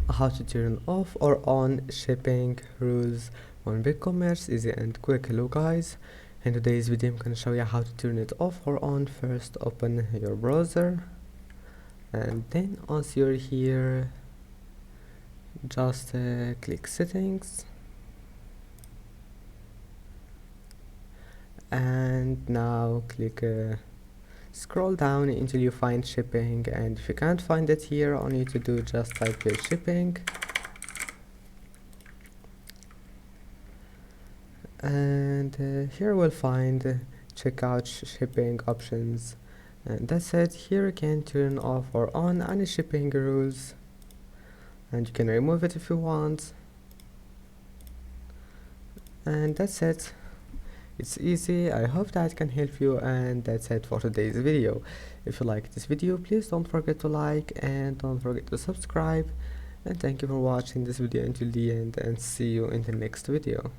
how to turn off or on shipping rules on Bigcommerce, easy and quick. Hello guys, in today's video I'm going to show you how to turn it off or on. First open your browser, and then once you're here just click settings, and now click scroll down until you find shipping, and if you can't find it here, all you need to do just type here shipping, and here we'll find checkout shipping options, and that's it. Here you can turn off or on any shipping rules, and you can remove it if you want, and that's it. It's easy. I hope that can help you, and that's it for today's video. If you like this video, please don't forget to like and don't forget to subscribe, and thank you for watching this video until the end, and see you in the next video.